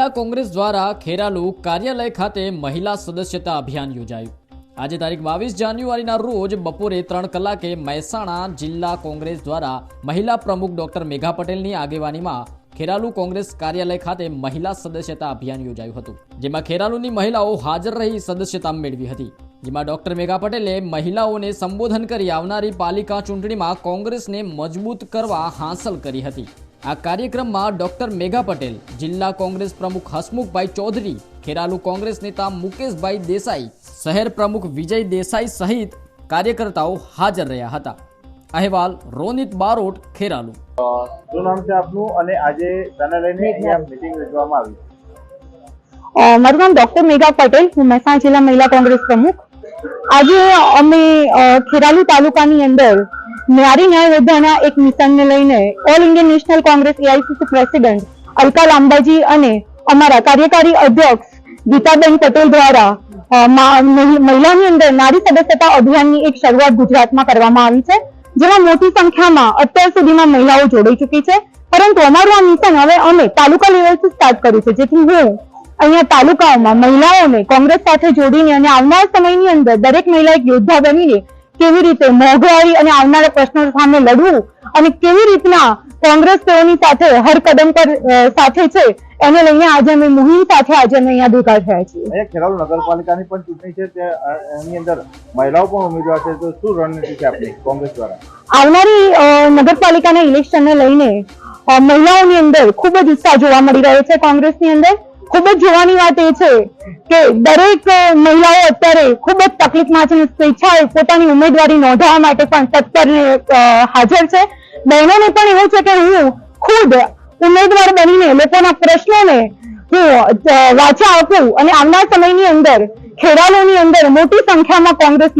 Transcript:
જિલ્લા કોંગ્રેસ દ્વારા ખેરાલુ કાર્યાલય ખાતે મહિલા સદસ્યતા અભિયાન યોજાયું। આજે તારીખ 22 જાન્યુઆરીના રોજ બપોરે 3 કલાકે મહેસાણા જિલ્લા કોંગ્રેસ દ્વારા મહિલા પ્રમુખ ડોક્ટર મેઘા પટેલની આગેવાનીમાં ખેરાલુ કોંગ્રેસ કાર્યાલય ખાતે મહિલા સદસ્યતા અભિયાન યોજાયું હતું, જેમાં ખેરાલુની મહિલાઓ હાજર રહી સદસ્યતા મેળવી હતી। જેમાં ડોક્ટર મેઘા પટેલે મહિલાઓને સંબોધન કરી આવનારી પાલિકા ચૂંટણીમાં કોંગ્રેસને મજબૂત કરવા હાંસલ કરી હતી। આ કાર્યક્રમમાં ડોક્ટર મેઘા પટેલ, જિલ્લા કોંગ્રેસ પ્રમુખ હસમુખભાઈ ચૌધરી, ખેરાલુ કોંગ્રેસ નેતા મુકેશભાઈ દેસાઈ, શહેર પ્રમુખ વિજય દેસાઈ સહિત કાર્યકર્તાઓ હાજર રહ્યા હતા। અહેવાલ રોનિત બારોટ, ખેરાલુ। શું નામ છે આપનું અને આજે તને લઈને અહીંયા મીટિંગ યોજવામાં આવી? મારું નામ ડોક્ટર મેઘા પટેલ, હું મહેસાણા જિલ્લા મહિલા કોંગ્રેસ પ્રમુખ। આજે અમે ખેરાલુ તાલુકાની અંદર નારી ન્યાય યોદ્ધાના એક મિશનને લઈને All Indian National Congress AICC president Alka લાંબાજી અને અમારા કાર્યકારી અધ્યક્ષ ગીતાબેન પટેલ દ્વારા મહિલાની અંદર નારી સદસ્યતા અભિયાનની એક શરૂઆત ગુજરાતમાં કરવામાં આવી છે, જેમાં મોટી સંખ્યામાં અત્યાર સુધીમાં મહિલાઓ જોડાઈ ચૂકી છે। પરંતુ અમારું આ મિશન હવે અમે તાલુકા લેવલથી સ્ટાર્ટ કર્યું છે, જેથી હું અહીંયા તાલુકાઓમાં મહિલાઓને કોંગ્રેસ સાથે જોડીને અને આવનાર સમયની અંદર દરેક મહિલા એક યોદ્ધા બનીને કેવી રીતે મોંઘવારી અને આવનારા પ્રશ્નો સામે લડવું અને કેવી રીતના કોંગ્રેસ તેઓની સાથે હર કદમ પર સાથે છે એને લઈને આજે અમે મુહિમ સાથે આજે અમે અહીંયા ભેગા થયા છીએ। અહીંયા ખેરાલુ નગરપાલિકાની પણ ચૂંટણી છે, એની અંદર મહિલાઓ પણ ઉમેદવાર છે, તો શું રણનીતિ છે આપણી કોંગ્રેસ દ્વારા? આવનારી નગરપાલિકાના ઇલેક્શનને લઈને મહિલાઓની અંદર ખૂબ જ ઉત્સાહ જોવા મળી રહ્યો છે। કોંગ્રેસની અંદર ખૂબ જ જોવાની વાત એ છે કે દરેક મહિલાઓ અત્યારે ખૂબ જ તકલીફમાં છે અને સ્વેચ્છાએ પોતાની ઉમેદવારી નોંધાવવા માટે પણ તત્પર હાજર છે। બહેનોને પણ એવું છે કે હું ખુદ ઉમેદવાર બનીને લોકોના પ્રશ્નોને હું વાચા આપું અને આવનાર સમયની અંદર ખેરાલુની અંદર મોટી સંખ્યામાં કોંગ્રેસ